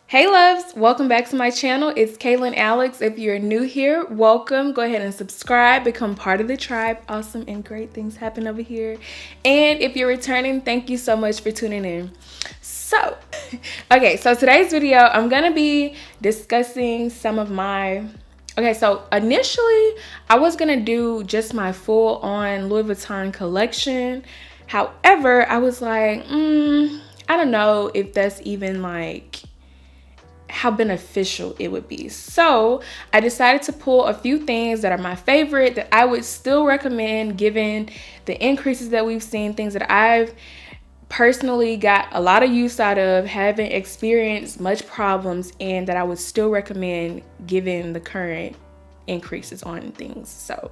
Hey loves, welcome back to my channel. It's Kaylan Alex. If you're new here, welcome. Go ahead and subscribe, become part of the tribe. Awesome and great things happen over here. And if you're returning, thank you so much for tuning in. So today's video, I'm gonna be discussing some of my so initially I was gonna do just my full on Louis Vuitton collection. However, I was like, I don't know if that's even like how beneficial it would be. So I decided to pull a few things that are my favorite that I would still recommend given the increases that we've seen, things that I've personally got a lot of use out of, haven't experienced much problems, and that I would still recommend given the current increases on things. So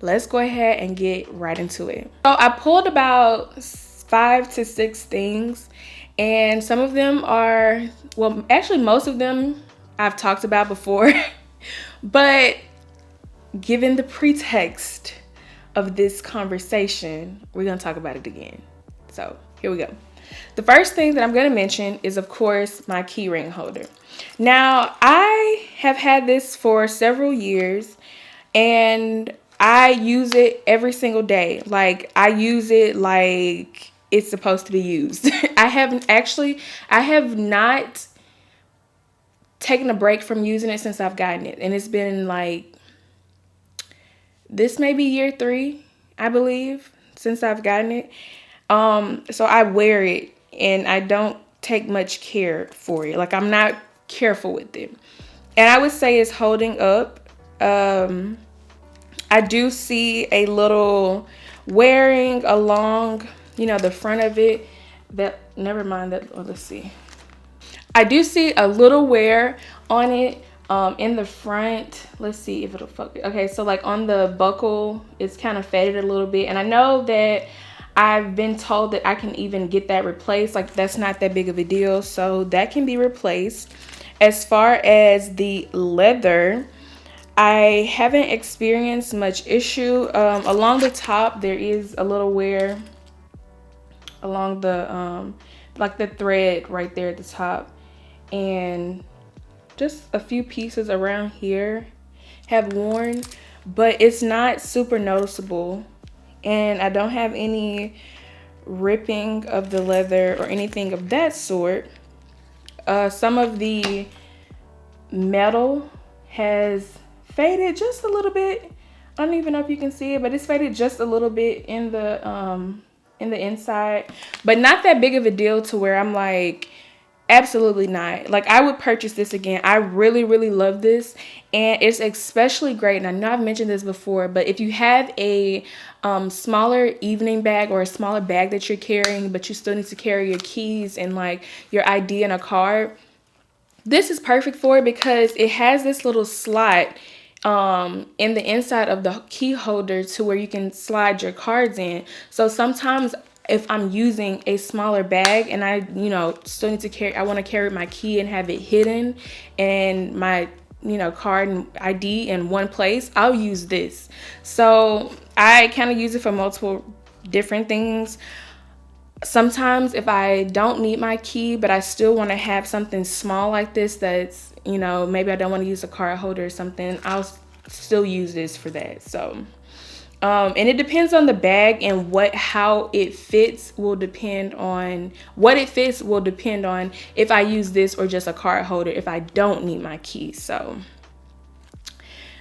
let's go ahead and get right into it. So I pulled about 5 to 6 things, and some of them are, well, actually most of them I've talked about before, but given the pretext of this conversation, we're gonna talk about it again. So here we go. The first thing that I'm gonna mention is, of course, my key ring holder. Now, I have had this for several years, and I use it every single day. Like, I use it like it's supposed to be used. I have not taken a break from using it since I've gotten it. And it's been like, this may be year 3, I believe, since I've gotten it. So I wear it and I don't take much care for it. Like, I'm not careful with it. And I would say it's holding up. I do see a little wearing along, the front of it. Let's see. I do see a little wear on it in the front. Let's see if it'll focus. Okay, so like on the buckle, it's kind of faded a little bit. And I know that I've been told that I can even get that replaced. Like, that's not that big of a deal. So that can be replaced. As far as the leather, I haven't experienced much issue. Along the top, there is a little wear along the, like the thread right there at the top. And just a few pieces around here have worn, but it's not super noticeable. And I don't have any ripping of the leather or anything of that sort. Some of the metal has faded just a little bit. I don't even know if you can see it, but it's faded just a little bit in the inside, but not that big of a deal to where I'm like, absolutely not. Like, I would purchase this again. I really, really love this. And it's especially great. And I know I've mentioned this before, but if you have a smaller evening bag or a smaller bag that you're carrying, but you still need to carry your keys and like your ID and a card, this is perfect for it because it has this little slot in the inside of the key holder to where you can slide your cards in. So sometimes if I'm using a smaller bag and I, still need to carry, I want to carry my key and have it hidden and my, card and ID in one place, I'll use this. So I kind of use it for multiple different things. Sometimes if I don't need my key, but I still want to have something small like this that's, maybe I don't want to use a card holder or something, I'll still use this for that. So and it depends on the bag and how it fits will depend on if I use this or just a card holder if I don't need my key. So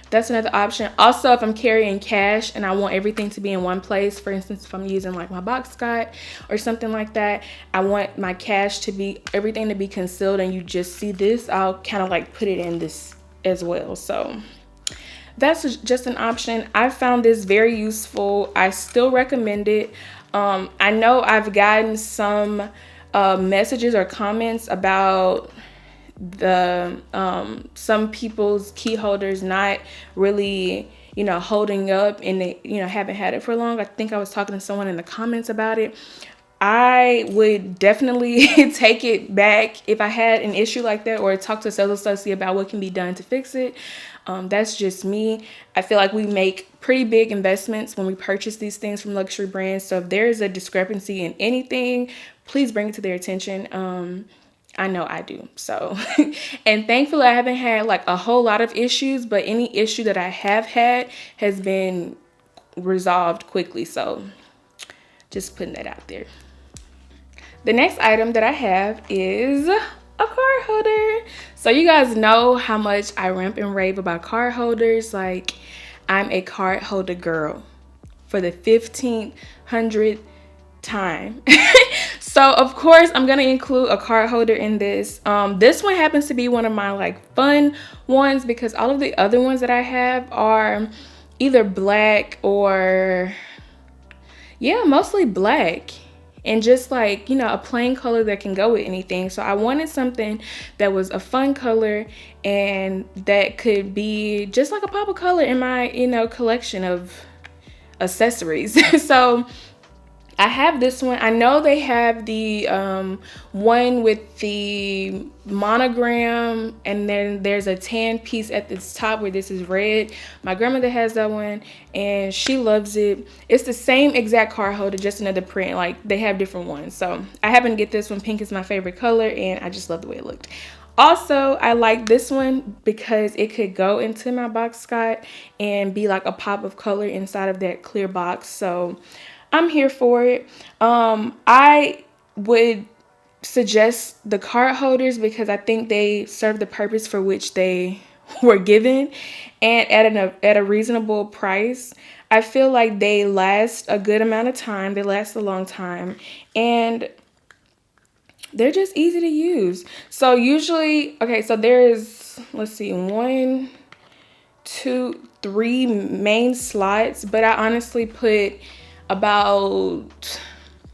that's another option. Also, if I'm carrying cash and I want everything to be in one place, for instance, if I'm using like my box Scott or something like that, I want my cash to be, everything to be concealed and you just see this, I'll kind of like put it in this as well. So that's just an option. I found this very useful. I still recommend it. I know I've gotten some messages or comments about the some people's key holders not really holding up, and they haven't had it for long. I think I was talking to someone in the comments about it. I would definitely take it back if I had an issue like that, or talk to a sales associate about what can be done to fix it. That's just me. I feel like we make pretty big investments when we purchase these things from luxury brands. So if there is a discrepancy in anything, please bring it to their attention. I know I do. So, and thankfully I haven't had like a whole lot of issues, but any issue that I have had has been resolved quickly. So, just putting that out there. The next item that I have is a card holder. So you guys know how much I ramp and rave about card holders. Like, I'm a card holder girl for the 1500th time. So of course I'm gonna include a card holder in this. This one happens to be one of my like fun ones because all of the other ones that I have are either black or, yeah, mostly black, and just like, you know, a plain color that can go with anything. So I wanted something that was a fun color and that could be just like a pop of color in my, you know, collection of accessories. So I have this one. I know they have the one with the monogram, and then there's a tan piece at the top where this is red. My grandmother has that one, and she loves it. It's the same exact card holder, just another print. Like, they have different ones. So I happen to get this one. Pink is my favorite color, and I just love the way it looked. Also, I like this one because it could go into my box, Scott, and be like a pop of color inside of that clear box. So I'm here for it. I would suggest the card holders because I think they serve the purpose for which they were given, and at a reasonable price. I feel like they last a good amount of time. They last a long time, and they're just easy to use. So usually, okay, so there's, let's see, 1, 2, 3 main slots, but I honestly put about,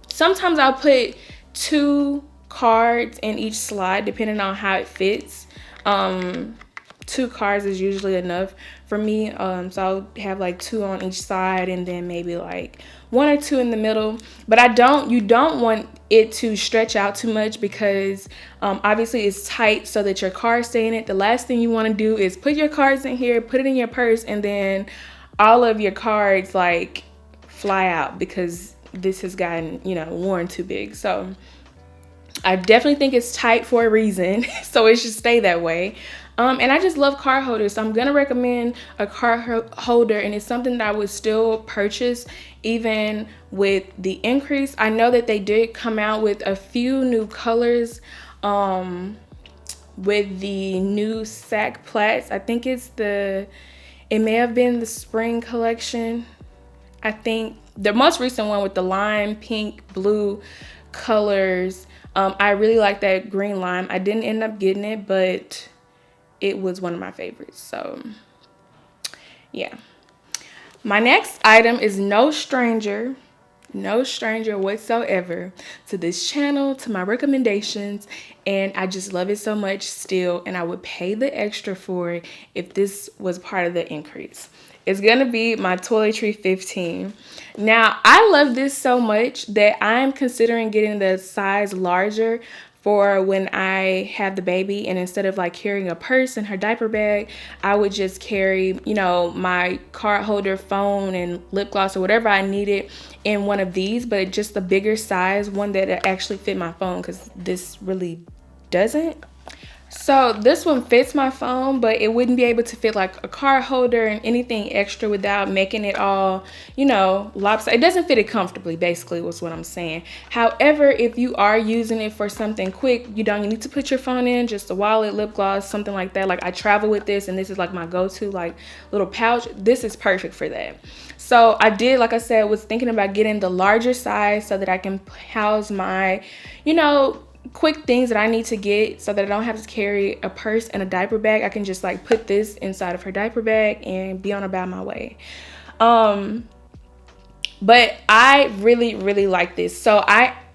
sometimes I'll put 2 cards in each slot depending on how it fits. 2 cards is usually enough for me. So I'll have like 2 on each side and then maybe like 1 or 2 in the middle. But you don't want it to stretch out too much because obviously it's tight so that your cards stay in it. The last thing you want to do is put your cards in here, put it in your purse, and then all of your cards like fly out because this has gotten, you know, worn too big. So I definitely think it's tight for a reason, so it should stay that way. And I just love card holders, so I'm gonna recommend a card holder, and it's something that I would still purchase even with the increase. I know that they did come out with a few new colors with the new sack plaits. I think it may have been the spring collection. I think the most recent one with the lime, pink, blue colors. I really like that green lime. I didn't end up getting it, but it was one of my favorites. So yeah. My next item is no stranger whatsoever to this channel, to my recommendations, and I just love it so much still, and I would pay the extra for it if this was part of the increase. It's gonna be my toiletry 15. Now, I love this so much that I'm considering getting the size larger for when I have the baby, and instead of like carrying a purse and her diaper bag, I would just carry, you know, my card holder, phone, and lip gloss or whatever I needed in one of these, but just the bigger size, one that actually fit my phone, because this really doesn't. So this one fits my phone, but it wouldn't be able to fit like a card holder and anything extra without making it all, you know, lopsided. It doesn't fit it comfortably, basically, was what I'm saying. However, if you are using it for something quick, you need to put your phone in, just a wallet, lip gloss, something like that. Like, I travel with this, and this is like my go-to like little pouch. This is perfect for that. So I did, like I said, was thinking about getting the larger size so that I can house my, you know, quick things that I need to get, so that I don't have to carry a purse and a diaper bag. I can just like put this inside of her diaper bag and be on about my way. But I really like this. So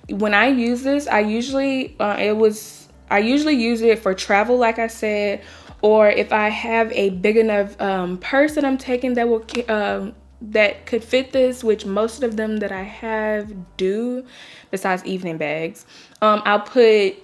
when I use this, I usually use it for travel, like I said, or if I have a big enough purse that I'm taking that will that could fit this, which most of them that I have do, besides evening bags. I'll put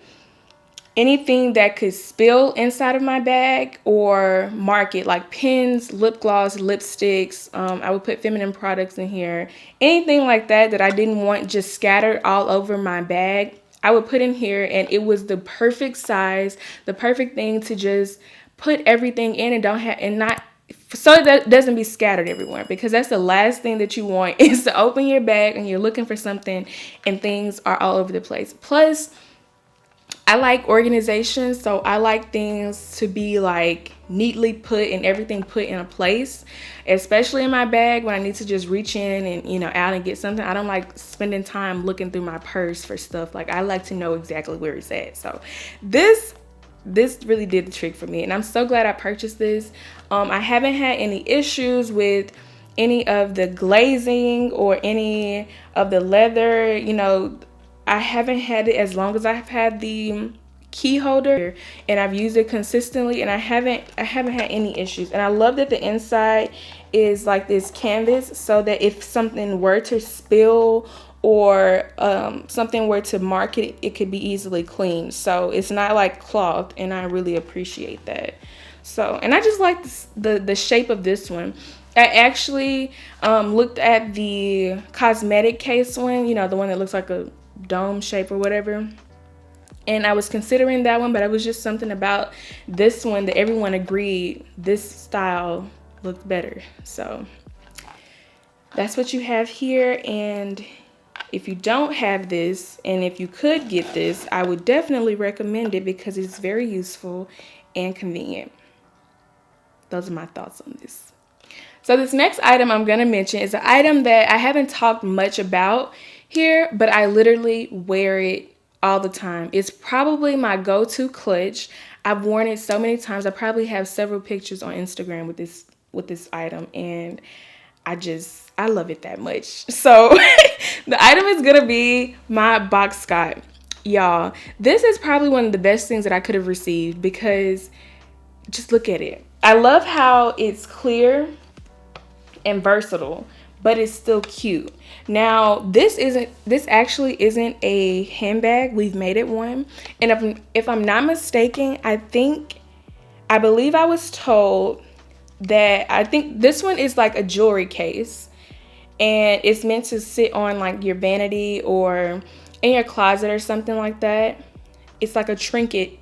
anything that could spill inside of my bag or mark it, like pens, lip gloss, lipsticks. I would put feminine products in here. Anything like that I didn't want just scattered all over my bag, I would put in here, and it was the perfect size, the perfect thing to just put everything in and don't have, and not, so that doesn't be scattered everywhere, because that's the last thing that you want is to open your bag and you're looking for something and things are all over the place. Plus, I like organization, so I like things to be like neatly put and everything put in a place, especially in my bag when I need to just reach in and, you know, out and get something. I don't like spending time looking through my purse for stuff. Like, I like to know exactly where it's at. So this really did the trick for me, and I'm so glad I purchased this. I haven't had any issues with any of the glazing or any of the leather. You know, I haven't had it as long as I've had the key holder, and I've used it consistently, and I haven't had any issues. And I love that the inside is like this canvas, so that if something were to spill or something were to mark it, it could be easily cleaned. So it's not like cloth, and I really appreciate that. So, and I just like the shape of this one. I actually looked at the cosmetic case one, you know, the one that looks like a dome shape or whatever. And I was considering that one, but it was just something about this one that everyone agreed this style looked better. So that's what you have here. And if you don't have this, and if you could get this, I would definitely recommend it because it's very useful and convenient. Those are my thoughts on this. So this next item I'm going to mention is an item that I haven't talked much about here, but I literally wear it all the time. It's probably my go-to clutch. I've worn it so many times. I probably have several pictures on Instagram with this item, and I love it that much. So the item is going to be my box Scott. Y'all, this is probably one of the best things that I could have received, because just look at it. I love how it's clear and versatile, but it's still cute. Now, this actually isn't a handbag. We've made it one. And if I'm not mistaken, I believe I was told that I think this one is like a jewelry case, and it's meant to sit on like your vanity or in your closet or something like that. It's like a trinket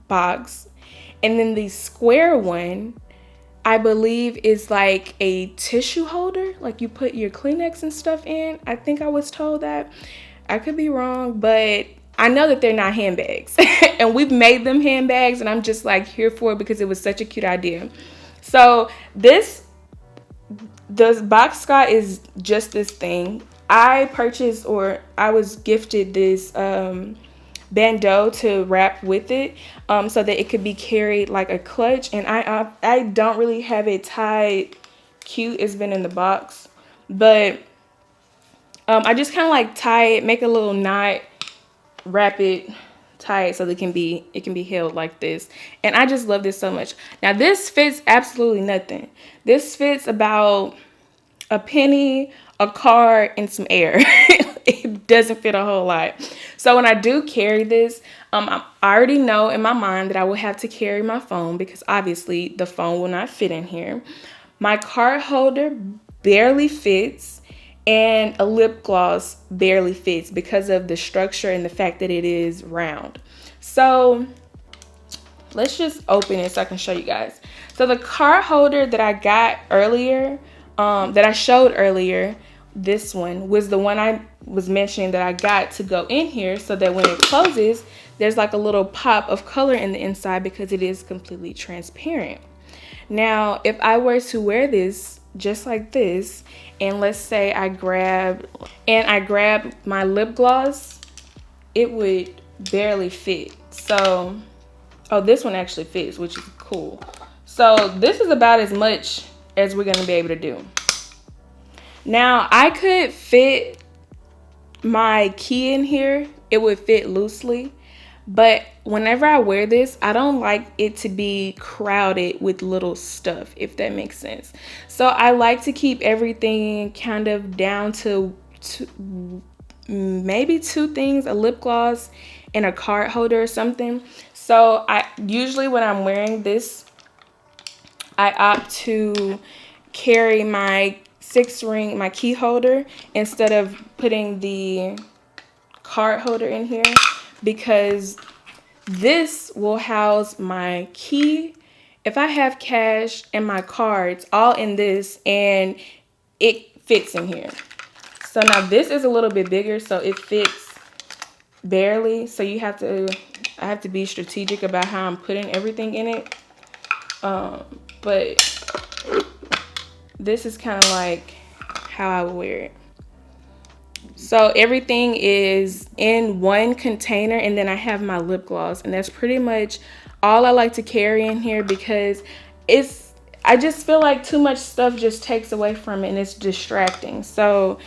box. And then the square one, I believe, is like a tissue holder, like you put your Kleenex and stuff in. I think I was told that. I could be wrong, but I know that they're not handbags. And we've made them handbags, and I'm just like here for it because it was such a cute idea. So the box Scott is just this thing. I purchased, or I was gifted this bandeau to wrap with it, so that it could be carried like a clutch. And I don't really have it tied cute. It's been in the box, but I just kind of like tie it, make a little knot, wrap it, tie it so that it can be held like this. And I just love this so much. Now this fits absolutely nothing. This fits about a penny, a card, and some air. It doesn't fit a whole lot. So when I do carry this, I already know in my mind that I will have to carry my phone, because obviously the phone will not fit in here. My card holder barely fits, and a lip gloss barely fits because of the structure and the fact that it is round. So let's just open it so I can show you guys. So the card holder that I got earlier, that I showed earlier, this one was the one I was mentioning that I got to go in here, so that when it closes, there's like a little pop of color in the inside because it is completely transparent. Now, if I were to wear this just like this, and let's say I grab my lip gloss, it would barely fit. So, oh, this one actually fits, which is cool. So this is about as much as we're gonna be able to do. Now, I could fit my key in here. It would fit loosely. But whenever I wear this, I don't like it to be crowded with little stuff, if that makes sense. So I like to keep everything kind of down to maybe two things, a lip gloss and a card holder or something. So I usually, when I'm wearing this, I opt to carry my my key holder instead of putting the card holder in here because this will house my key. If I have cash and my cards all in this, and it fits in here. So now this is a little bit bigger, so it fits barely. So I have to be strategic about how I'm putting everything in it. But this is kind of like how I would wear it. So everything is in one container, and then I have my lip gloss, and that's pretty much all I like to carry in here because I just feel like too much stuff just takes away from it and it's distracting. So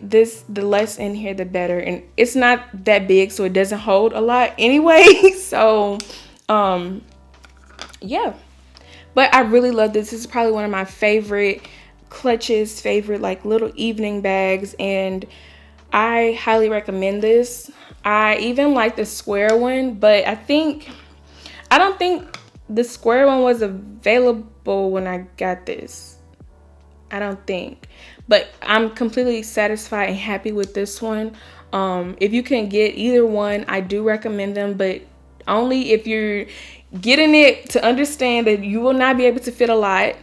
the less in here the better, and it's not that big, so it doesn't hold a lot anyway. So yeah, but I really love this. This is probably one of my favorite clutches, favorite like little evening bags, and I highly recommend this. I even like the square one, but I don't think the square one was available when I got this. I don't think, but I'm completely satisfied and happy with this one. If you can get either one, I do recommend them, but only if you're getting it to understand that you will not be able to fit a lot.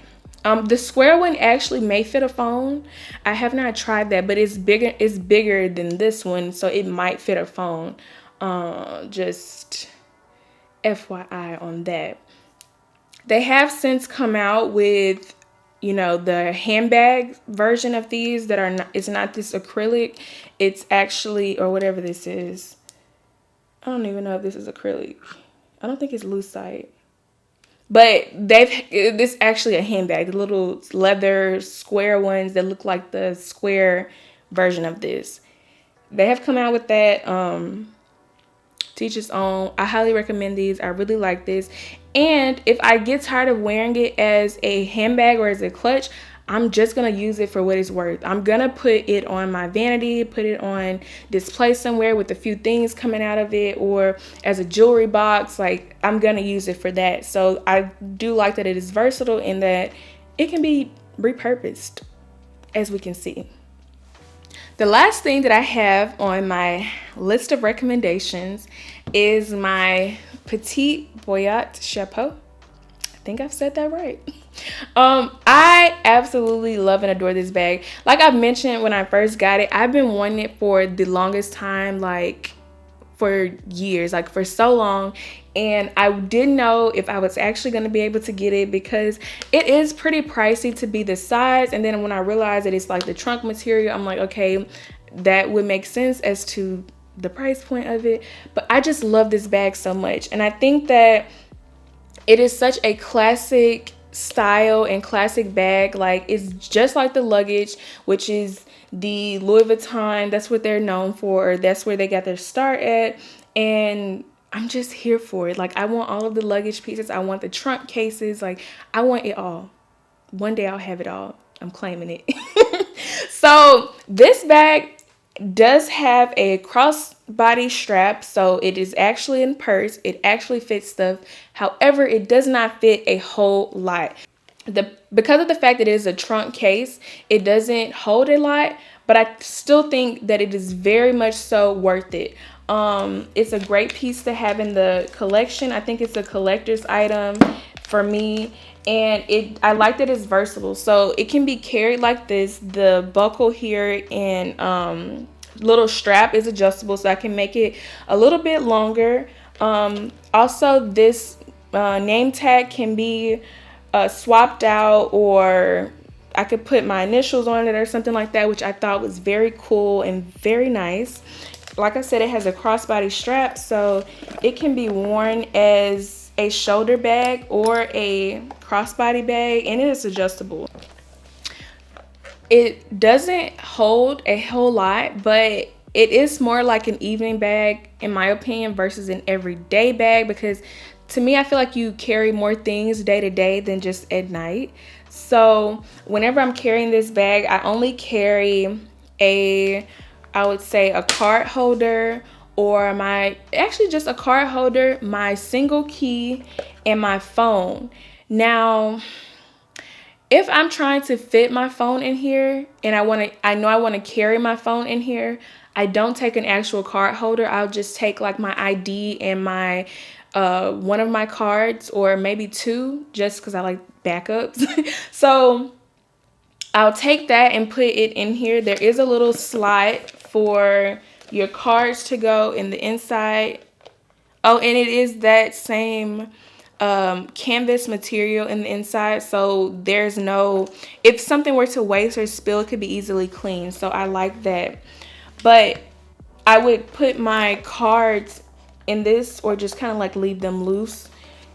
The square one actually may fit a phone. I have not tried that, but it's bigger than this one, so it might fit a phone. Just FYI on that. They have since come out with, the handbag version of these that are not, it's not this acrylic. It's actually, or whatever this is. I don't even know if this is acrylic. I don't think it's lucite. But this actually a handbag, the little leather square ones that look like the square version of this. They have come out with that. To each his own. I highly recommend these. I really like this. And if I get tired of wearing it as a handbag or as a clutch, I'm just going to use it for what it's worth. I'm going to put it on my vanity, put it on display somewhere with a few things coming out of it, or as a jewelry box. Like, I'm going to use it for that. So I do like that it is versatile and that it can be repurposed, as we can see. The last thing that I have on my list of recommendations is my Petite Boyat Chapeau. I think I've said that right. I absolutely love and adore this bag. Like I've mentioned when I first got it, I've been wanting it for the longest time, like for years, like for so long. And I didn't know if I was actually going to be able to get it because it is pretty pricey to be this size. And then when I realized that it's like the trunk material, I'm like, okay, that would make sense as to the price point of it. But I just love this bag so much. And I think that it is such a classic style and classic bag. Like, it's just like the luggage, which is the Louis Vuitton. That's what they're known for. Or that's where they got their start at. And I'm just here for it. Like, I want all of the luggage pieces. I want the trunk cases. Like, I want it all. One day I'll have it all. I'm claiming it. So this bag does have a crossbody strap, so it is actually in purse. It actually fits stuff. However, it does not fit a whole lot. Because of the fact that it is a trunk case, it doesn't hold a lot, but I still think that it is very much so worth it. It's a great piece to have in the collection. I think it's a collector's item for me, and I like that it's versatile. So it can be carried like this. The buckle here and little strap is adjustable, so I can make it a little bit longer. Also, this name tag can be swapped out, or I could put my initials on it or something like that, which I thought was very cool and very nice. Like I said, it has a crossbody strap, so it can be worn as a shoulder bag or a crossbody bag, and it is adjustable. It doesn't hold a whole lot, but it is more like an evening bag, in my opinion, versus an everyday bag, because to me, I feel like you carry more things day to day than just at night. So whenever I'm carrying this bag, I only carry I would say a card holder, or just a card holder, my single key, and my phone. Now, if I'm trying to fit my phone in here and I know I want to carry my phone in here, I don't take an actual card holder. I'll just take like my ID and my one of my cards, or maybe two, just because I like backups. So I'll take that and put it in here. There is a little slot for your cards to go in the inside. Oh, and it is that same canvas material in the inside, so there's no, if something were to waste or spill, it could be easily cleaned. So I like that. But I would put my cards in this, or just kind of like leave them loose,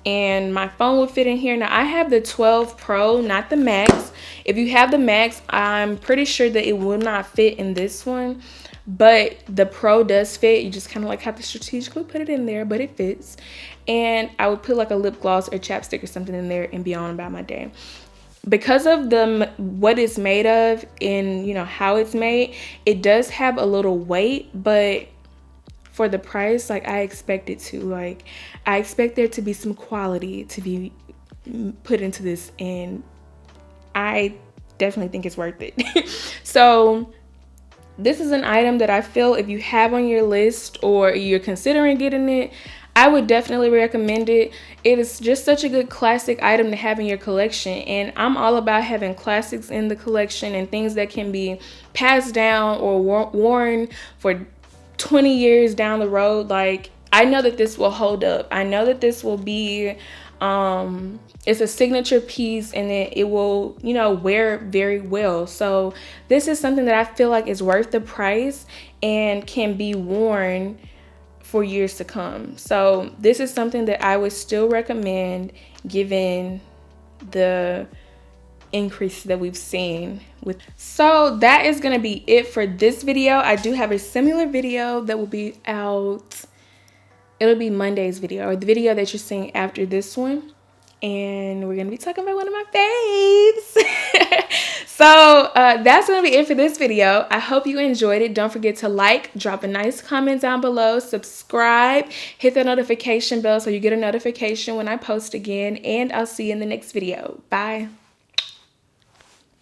and my phone will fit in here. Now I have the 12 Pro, not the Max. If you have the Max, I'm pretty sure that it will not fit in this one, but the Pro does fit. You just kind of like have to strategically put it in there, but it fits. And I would put like a lip gloss or chapstick or something in there and be on about my day. Because of what it's made of, and you know how it's made, it does have a little weight, but for the price, like, I expect it to, like, I expect there to be some quality to be put into this, and I definitely think it's worth it. So this is an item that I feel if you have on your list or you're considering getting it, I would definitely recommend it. It is just such a good classic item to have in your collection, and I'm all about having classics in the collection and things that can be passed down or worn for 20 years down the road. Like, I know that this will hold up. I know that this will be it's a signature piece, and it will, you know, wear very well. So this is something that I feel like is worth the price and can be worn for years to come. So this is something that I would still recommend, given the increase that we've seen with. So that is going to be it for this video. I do have a similar video that will be out. It'll be Monday's video, or the video that you're seeing after this one. And we're going to be talking about one of my faves. So that's going to be it for this video. I hope you enjoyed it. Don't forget to like, drop a nice comment down below, subscribe, hit the notification bell so you get a notification when I post again. And I'll see you in the next video. Bye.